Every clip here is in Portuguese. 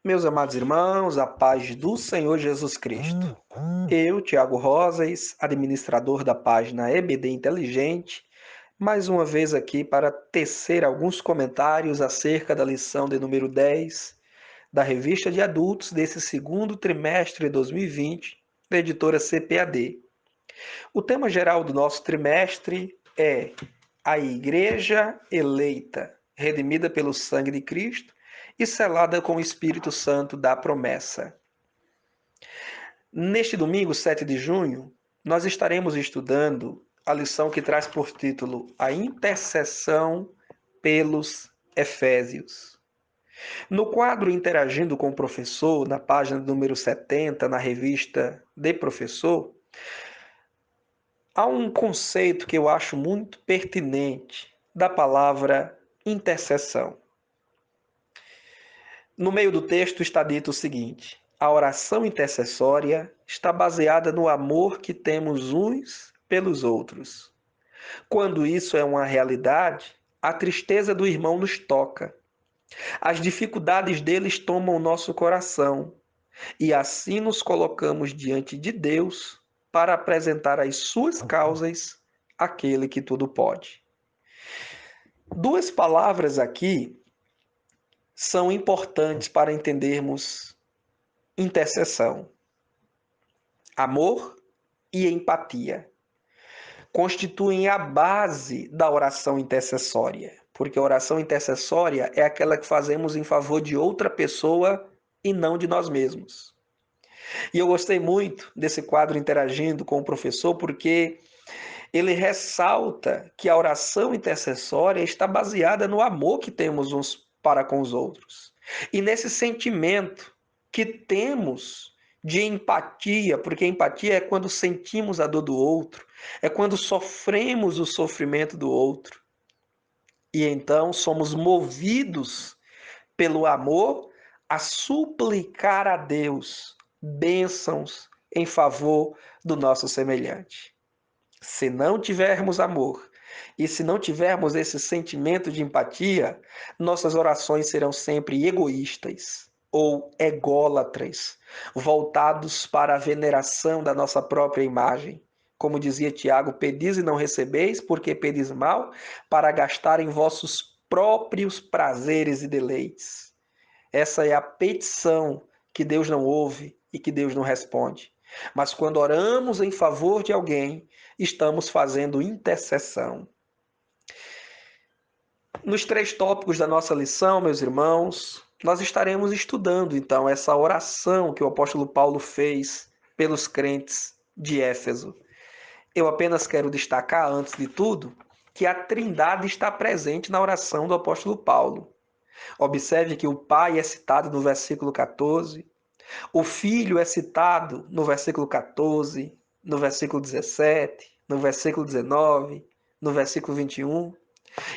Meus amados irmãos, a paz do Senhor Jesus Cristo. Eu, Tiago Rosas, administrador da página EBD Inteligente, mais uma vez aqui para tecer alguns comentários acerca da lição de número 10 da revista de adultos desse segundo trimestre de 2020, da editora CPAD. O tema geral do nosso trimestre é a Igreja Eleita, redimida pelo sangue de Cristo e selada com o Espírito Santo da promessa. Neste domingo, 7 de junho, nós estaremos estudando a lição que traz por título A Intercessão pelos Efésios. No quadro Interagindo com o Professor, na página número 70, na revista de Professor, há um conceito que eu acho muito pertinente da palavra intercessão. No meio do texto está dito o seguinte: a oração intercessória está baseada no amor que temos uns pelos outros. Quando isso é uma realidade, a tristeza do irmão nos toca. As dificuldades deles tomam o nosso coração e assim nos colocamos diante de Deus para apresentar as suas causas àquele que tudo pode. Duas palavras aqui são importantes para entendermos intercessão. Amor e empatia constituem a base da oração intercessória, porque a oração intercessória é aquela que fazemos em favor de outra pessoa e não de nós mesmos. E eu gostei muito desse quadro Interagindo com o Professor, porque ele ressalta que a oração intercessória está baseada no amor que temos uns para com os outros e nesse sentimento que temos de empatia, porque empatia é quando sentimos a dor do outro, é quando sofremos o sofrimento do outro. E então somos movidos pelo amor a suplicar a Deus bênçãos em favor do nosso semelhante. Se não tivermos amor e se não tivermos esse sentimento de empatia, nossas orações serão sempre egoístas ou ególatras, voltados para a veneração da nossa própria imagem. Como dizia Tiago, pedis e não recebeis, porque pedis mal, para gastar em vossos próprios prazeres e deleites. Essa é a petição que Deus não ouve e que Deus não responde. Mas quando oramos em favor de alguém, estamos fazendo intercessão. Nos 3 tópicos da nossa lição, meus irmãos, nós estaremos estudando então essa oração que o apóstolo Paulo fez pelos crentes de Éfeso. Eu apenas quero destacar, antes de tudo, que a Trindade está presente na oração do apóstolo Paulo. Observe que o Pai é citado no versículo 14, o Filho é citado no versículo 14, no versículo 17, no versículo 19, no versículo 21.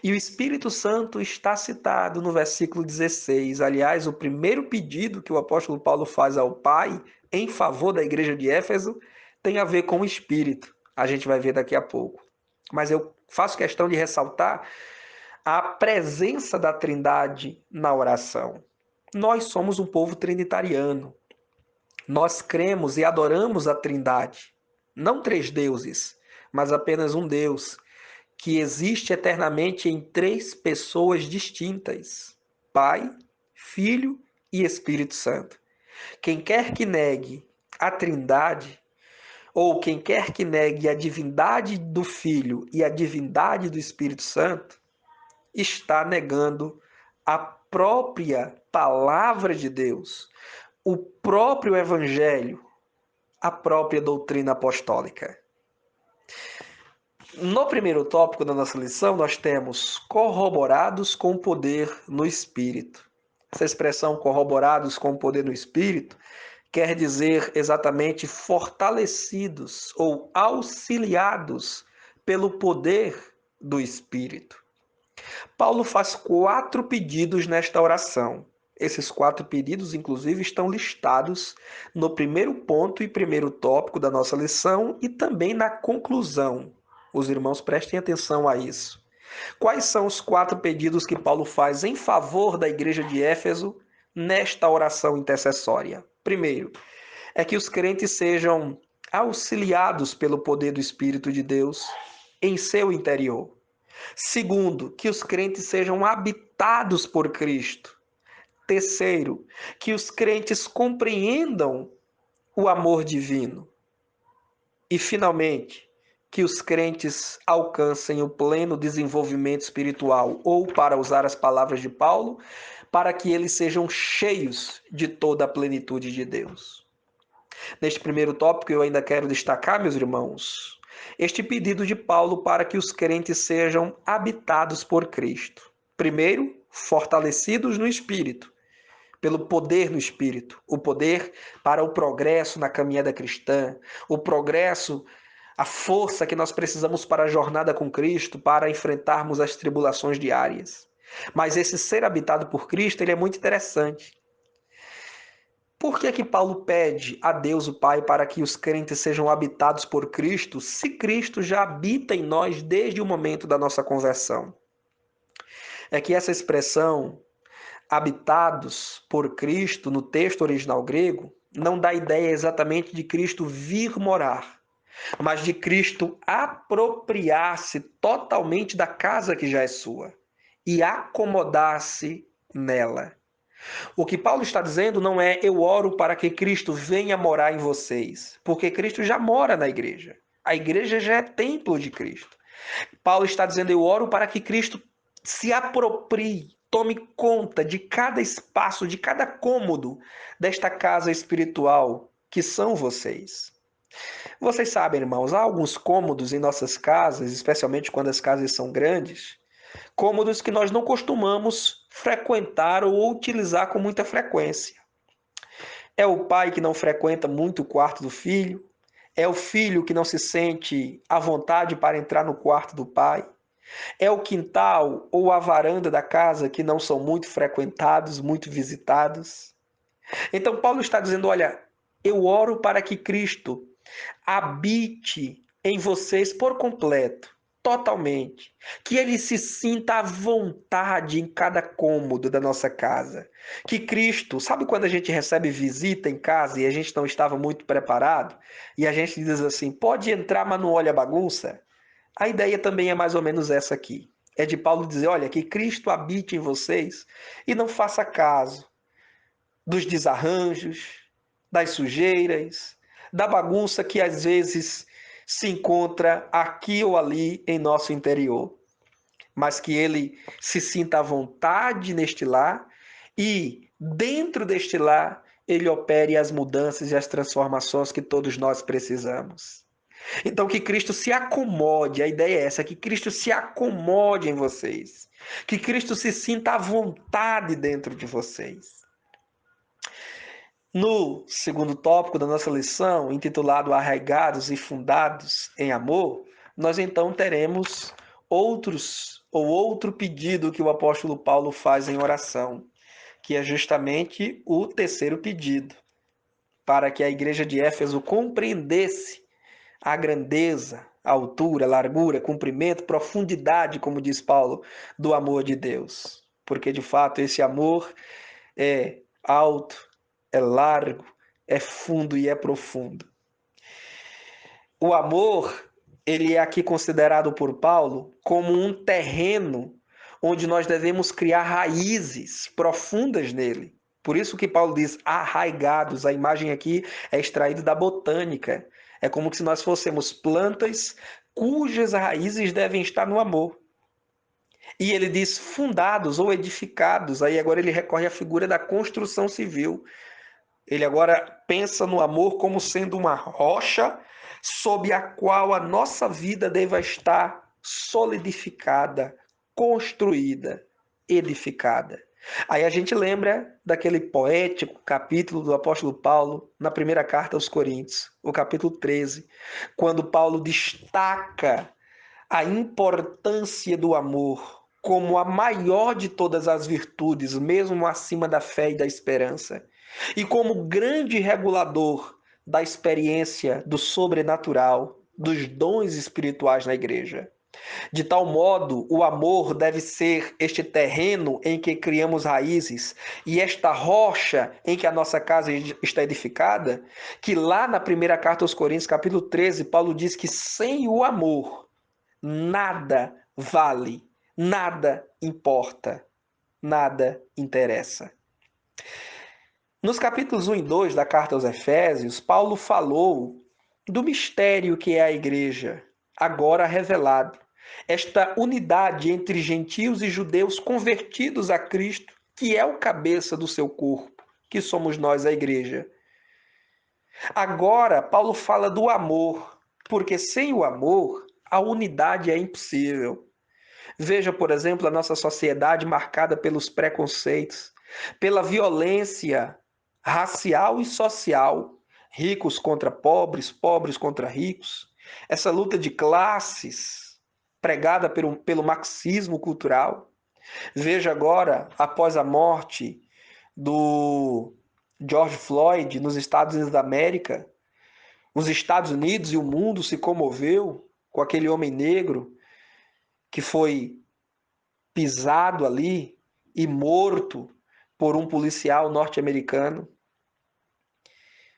E o Espírito Santo está citado no versículo 16. Aliás, o primeiro pedido que o apóstolo Paulo faz ao Pai em favor da igreja de Éfeso tem a ver com o Espírito. A gente vai ver daqui a pouco. Mas eu faço questão de ressaltar a presença da Trindade na oração. Nós somos um povo trinitariano. Nós cremos e adoramos a Trindade. Não 3 deuses, mas apenas um Deus, que existe eternamente em 3 pessoas distintas: Pai, Filho e Espírito Santo. Quem quer que negue a Trindade, ou quem quer que negue a divindade do Filho e a divindade do Espírito Santo, está negando a própria palavra de Deus, o próprio Evangelho, a própria doutrina apostólica. No primeiro tópico da nossa lição, nós temos corroborados com o poder no Espírito. Essa expressão corroborados com o poder no Espírito quer dizer exatamente fortalecidos ou auxiliados pelo poder do Espírito. Paulo faz 4 pedidos nesta oração. Esses 4 pedidos, inclusive, estão listados no primeiro ponto e primeiro tópico da nossa lição e também na conclusão. Os irmãos prestem atenção a isso. Quais são os 4 pedidos que Paulo faz em favor da igreja de Éfeso nesta oração intercessória? Primeiro, é que os crentes sejam auxiliados pelo poder do Espírito de Deus em seu interior. Segundo, que os crentes sejam habitados por Cristo. Terceiro, que os crentes compreendam o amor divino. E, finalmente, que os crentes alcancem o pleno desenvolvimento espiritual, ou, para usar as palavras de Paulo, para que eles sejam cheios de toda a plenitude de Deus. Neste primeiro tópico, eu ainda quero destacar, meus irmãos, este pedido de Paulo para que os crentes sejam habitados por Cristo. Primeiro, fortalecidos no Espírito, pelo poder no Espírito, o poder para o progresso na caminhada cristã, o progresso, a força que nós precisamos para a jornada com Cristo, para enfrentarmos as tribulações diárias. Mas esse ser habitado por Cristo, ele é muito interessante. Por que que Paulo pede a Deus o Pai para que os crentes sejam habitados por Cristo, se Cristo já habita em nós desde o momento da nossa conversão? É que essa expressão, habitados por Cristo, no texto original grego, não dá ideia exatamente de Cristo vir morar, mas de Cristo apropriar-se totalmente da casa que já é sua e acomodar-se nela. O que Paulo está dizendo não é eu oro para que Cristo venha morar em vocês, porque Cristo já mora na igreja. A igreja já é templo de Cristo. Paulo está dizendo eu oro para que Cristo se aproprie, tome conta de cada espaço, de cada cômodo desta casa espiritual que são vocês. Vocês sabem, irmãos, há alguns cômodos em nossas casas, especialmente quando as casas são grandes, cômodos que nós não costumamos frequentar ou utilizar com muita frequência. É o pai que não frequenta muito o quarto do filho, é o filho que não se sente à vontade para entrar no quarto do pai, é o quintal ou a varanda da casa que não são muito frequentados, muito visitados. Então Paulo está dizendo, olha, eu oro para que Cristo habite em vocês por completo, totalmente. Que ele se sinta à vontade em cada cômodo da nossa casa. Que Cristo, sabe quando a gente recebe visita em casa e a gente não estava muito preparado? E a gente diz assim, pode entrar, mas não olha a bagunça? A ideia também é mais ou menos essa aqui. É de Paulo dizer, olha, que Cristo habite em vocês e não faça caso dos desarranjos, das sujeiras, da bagunça que às vezes se encontra aqui ou ali em nosso interior, mas que ele se sinta à vontade neste lar e, dentro deste lar, ele opere as mudanças e as transformações que todos nós precisamos. Então, que Cristo se acomode, a ideia é essa, que Cristo se acomode em vocês, que Cristo se sinta à vontade dentro de vocês. No segundo tópico da nossa lição, intitulado Arraigados e Fundados em Amor, nós então teremos outro pedido que o apóstolo Paulo faz em oração, que é justamente o terceiro pedido, para que a igreja de Éfeso compreendesse a grandeza, a altura, a largura, comprimento, profundidade, como diz Paulo, do amor de Deus. Porque de fato esse amor é alto, é largo, é fundo e é profundo. O amor, ele é aqui considerado por Paulo como um terreno onde nós devemos criar raízes profundas nele. Por isso que Paulo diz arraigados. A imagem aqui é extraída da botânica. É como se nós fôssemos plantas cujas raízes devem estar no amor. E ele diz fundados ou edificados. Aí agora ele recorre à figura da construção civil. Ele agora pensa no amor como sendo uma rocha sob a qual a nossa vida deva estar solidificada, construída, edificada. Aí a gente lembra daquele poético capítulo do apóstolo Paulo na primeira carta aos Coríntios, o capítulo 13, quando Paulo destaca a importância do amor como a maior de todas as virtudes, mesmo acima da fé e da esperança, e como grande regulador da experiência do sobrenatural, dos dons espirituais na igreja. De tal modo, o amor deve ser este terreno em que criamos raízes e esta rocha em que a nossa casa está edificada, que lá na primeira carta aos Coríntios, capítulo 13, Paulo diz que sem o amor, nada vale, nada importa, nada interessa. Nos capítulos 1 e 2 da carta aos Efésios, Paulo falou do mistério que é a igreja, agora revelado. Esta unidade entre gentios e judeus convertidos a Cristo, que é o cabeça do seu corpo, que somos nós, a igreja. Agora, Paulo fala do amor, porque sem o amor, a unidade é impossível. Veja, por exemplo, a nossa sociedade marcada pelos preconceitos, pela violência racial e social, ricos contra pobres, pobres contra ricos, essa luta de classes pregada pelo marxismo cultural. Veja agora, após a morte do George Floyd nos Estados Unidos da América, os Estados Unidos e o mundo se comoveu com aquele homem negro que foi pisado ali e morto por um policial norte-americano.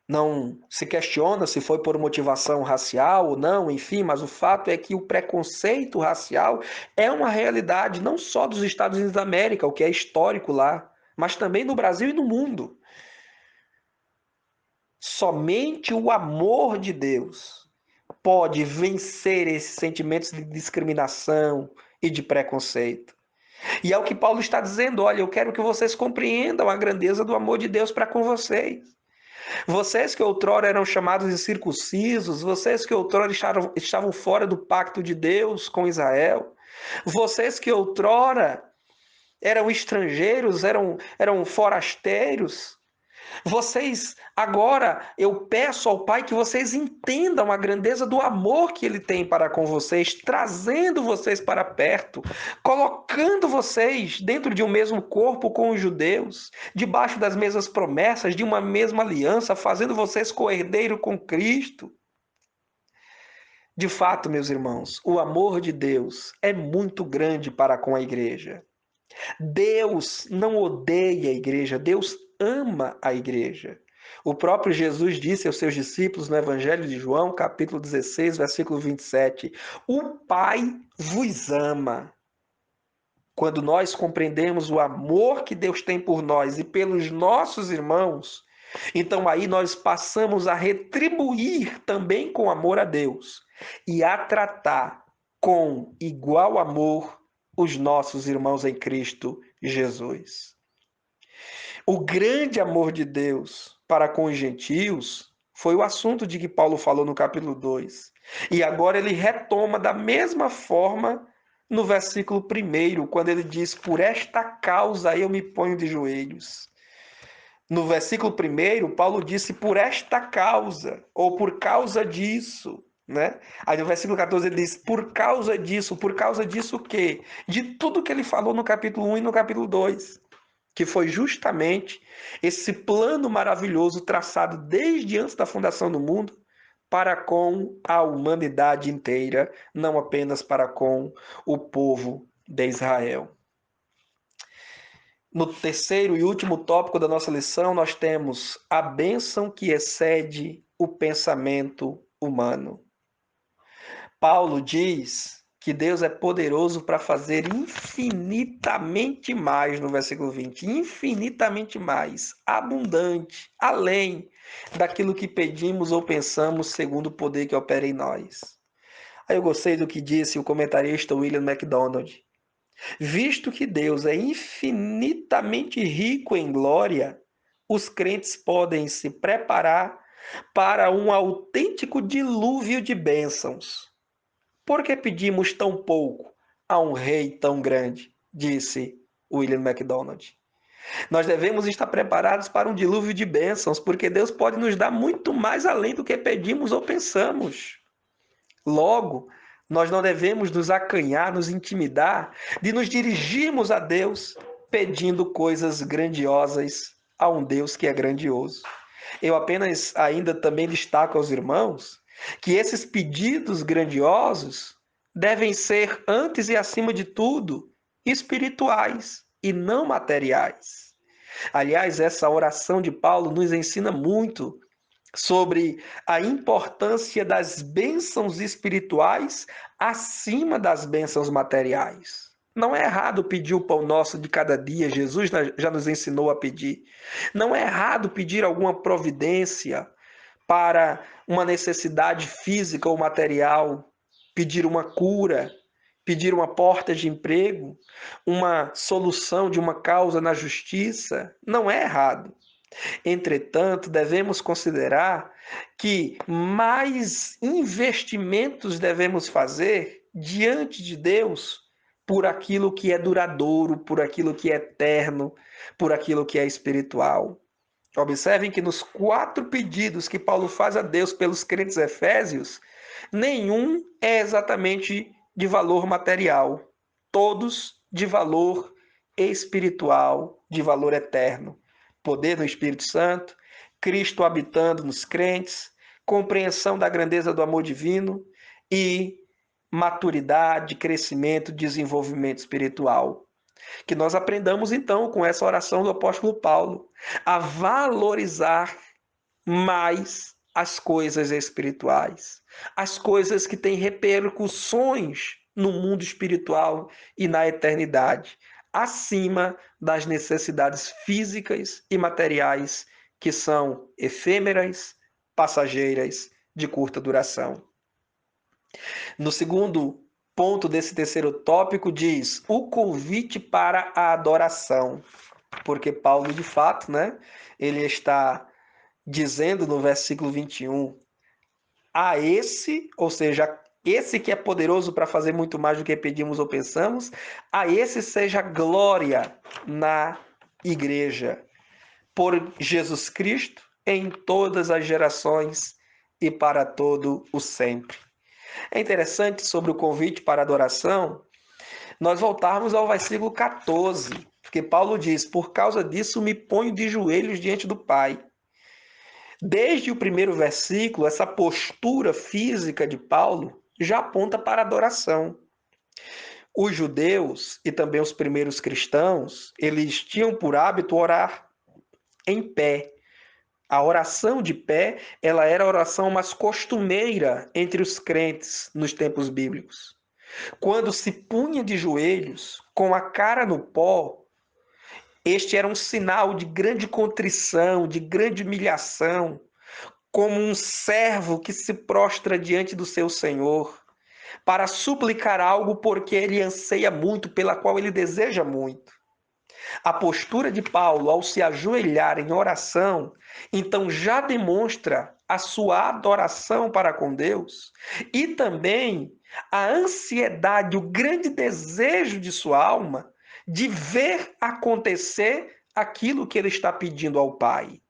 Não se questiona se foi por motivação racial ou não, enfim, mas o fato é que o preconceito racial é uma realidade não só dos Estados Unidos da América, o que é histórico lá, mas também no Brasil e no mundo. Somente o amor de Deus pode vencer esses sentimentos de discriminação e de preconceito. E é o que Paulo está dizendo: olha, eu quero que vocês compreendam a grandeza do amor de Deus para com vocês. Vocês que outrora eram chamados incircuncisos, vocês que outrora estavam fora do pacto de Deus com Israel, vocês que outrora eram estrangeiros, eram forasteiros, vocês, agora, eu peço ao Pai que vocês entendam a grandeza do amor que Ele tem para com vocês, trazendo vocês para perto, colocando vocês dentro de um mesmo corpo com os judeus, debaixo das mesmas promessas, de uma mesma aliança, fazendo vocês co-herdeiro com Cristo. De fato, meus irmãos, o amor de Deus é muito grande para com a igreja. Deus não odeia a igreja, Deus ama a igreja. O próprio Jesus disse aos seus discípulos no Evangelho de João, capítulo 16, versículo 27, o Pai vos ama. Quando nós compreendemos o amor que Deus tem por nós e pelos nossos irmãos, então aí nós passamos a retribuir também com amor a Deus e a tratar com igual amor os nossos irmãos em Cristo Jesus. O grande amor de Deus para com os gentios foi o assunto de que Paulo falou no capítulo 2. E agora ele retoma da mesma forma no versículo 1, quando ele diz: por esta causa eu me ponho de joelhos. No versículo 1, Paulo disse por esta causa, ou por causa disso. Né? Aí no versículo 14 ele diz, por causa disso o quê? De tudo que ele falou no capítulo 1 e no capítulo 2, que foi justamente esse plano maravilhoso traçado desde antes da fundação do mundo para com a humanidade inteira, não apenas para com o povo de Israel. No terceiro e último tópico da nossa lição, nós temos a bênção que excede o pensamento humano. Paulo diz que Deus é poderoso para fazer infinitamente mais, no versículo 20, infinitamente mais, abundante, além daquilo que pedimos ou pensamos, segundo o poder que opera em nós. Aí eu gostei do que disse o comentarista William MacDonald. Visto que Deus é infinitamente rico em glória, os crentes podem se preparar para um autêntico dilúvio de bênçãos. Por que pedimos tão pouco a um rei tão grande? Disse William MacDonald. Nós devemos estar preparados para um dilúvio de bênçãos, porque Deus pode nos dar muito mais além do que pedimos ou pensamos. Logo, nós não devemos nos acanhar, nos intimidar, de nos dirigirmos a Deus pedindo coisas grandiosas a um Deus que é grandioso. Eu apenas ainda também destaco aos irmãos que esses pedidos grandiosos devem ser, antes e acima de tudo, espirituais e não materiais. Aliás, essa oração de Paulo nos ensina muito sobre a importância das bênçãos espirituais acima das bênçãos materiais. Não é errado pedir o pão nosso de cada dia, Jesus já nos ensinou a pedir. Não é errado pedir alguma providência para uma necessidade física ou material, pedir uma cura, pedir uma porta de emprego, uma solução de uma causa na justiça. Não é errado. Entretanto, devemos considerar que mais investimentos devemos fazer diante de Deus por aquilo que é duradouro, por aquilo que é eterno, por aquilo que é espiritual. Observem que nos 4 pedidos que Paulo faz a Deus pelos crentes efésios, nenhum é exatamente de valor material, todos de valor espiritual, de valor eterno. Poder do Espírito Santo, Cristo habitando nos crentes, compreensão da grandeza do amor divino e maturidade, crescimento, desenvolvimento espiritual. Que nós aprendamos então com essa oração do apóstolo Paulo a valorizar mais as coisas espirituais, as coisas que têm repercussões no mundo espiritual e na eternidade, acima das necessidades físicas e materiais que são efêmeras, passageiras, de curta duração. No segundo ponto desse terceiro tópico diz o convite para a adoração, porque Paulo, de fato, né, ele está dizendo no versículo 21, a esse, ou seja, esse que é poderoso para fazer muito mais do que pedimos ou pensamos, a esse seja glória na igreja, por Jesus Cristo, em todas as gerações e para todo o sempre. É interessante sobre o convite para adoração, nós voltarmos ao versículo 14, porque Paulo diz, por causa disso me ponho de joelhos diante do Pai. Desde o primeiro versículo, essa postura física de Paulo já aponta para a adoração. Os judeus e também os primeiros cristãos, eles tinham por hábito orar em pé. A oração de pé, ela era a oração mais costumeira entre os crentes nos tempos bíblicos. Quando se punha de joelhos, com a cara no pó, este era um sinal de grande contrição, de grande humilhação, como um servo que se prostra diante do seu Senhor, para suplicar algo porque ele anseia muito, pela qual ele deseja muito. A postura de Paulo ao se ajoelhar em oração, então já demonstra a sua adoração para com Deus e também a ansiedade, o grande desejo de sua alma de ver acontecer aquilo que ele está pedindo ao Pai.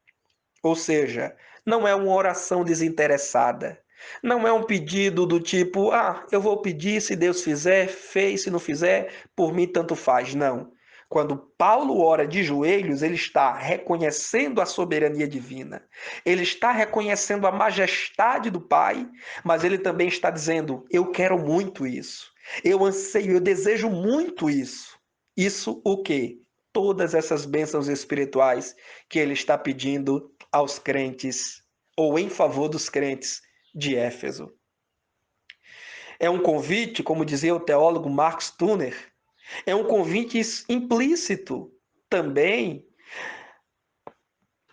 Ou seja, não é uma oração desinteressada. Não é um pedido do tipo, eu vou pedir, se Deus fizer, fez, se não fizer, por mim tanto faz. Não. Quando Paulo ora de joelhos, ele está reconhecendo a soberania divina. Ele está reconhecendo a majestade do Pai, mas ele também está dizendo, eu quero muito isso. Eu anseio, eu desejo muito isso. Isso o quê? Todas essas bênçãos espirituais que ele está pedindo aos crentes, ou em favor dos crentes de Éfeso. É um convite, como dizia o teólogo Marx Tuner, é um convite implícito também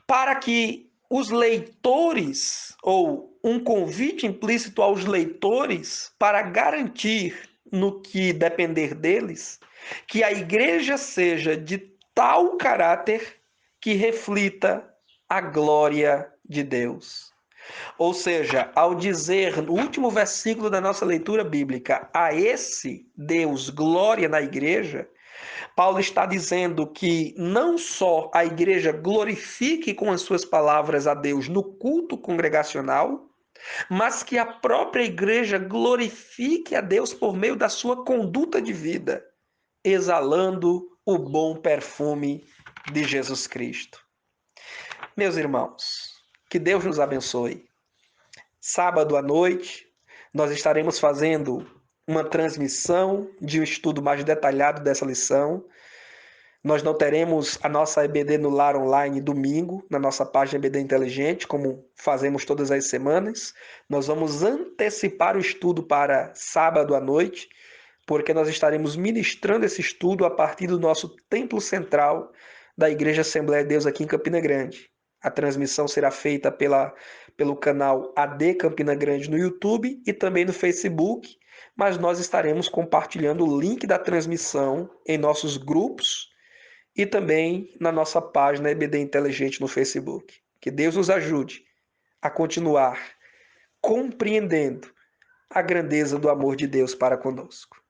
para que os leitores, ou um convite implícito aos leitores para garantir, no que depender deles, que a igreja seja de tal caráter que reflita a glória de Deus. Ou seja, ao dizer no último versículo da nossa leitura bíblica, a esse Deus glória na igreja, Paulo está dizendo que não só a igreja glorifique com as suas palavras a Deus no culto congregacional, mas que a própria igreja glorifique a Deus por meio da sua conduta de vida, exalando o bom perfume de Jesus Cristo. Meus irmãos, que Deus nos abençoe. Sábado à noite, nós estaremos fazendo uma transmissão de um estudo mais detalhado dessa lição. Nós não teremos a nossa EBD no Lar Online domingo, na nossa página EBD Inteligente, como fazemos todas as semanas. Nós vamos antecipar o estudo para sábado à noite, porque nós estaremos ministrando esse estudo a partir do nosso templo central da Igreja Assembleia de Deus aqui em Campina Grande. A transmissão será feita pelo canal AD Campina Grande no YouTube e também no Facebook, mas nós estaremos compartilhando o link da transmissão em nossos grupos e também na nossa página EBD Inteligente no Facebook. Que Deus nos ajude a continuar compreendendo a grandeza do amor de Deus para conosco.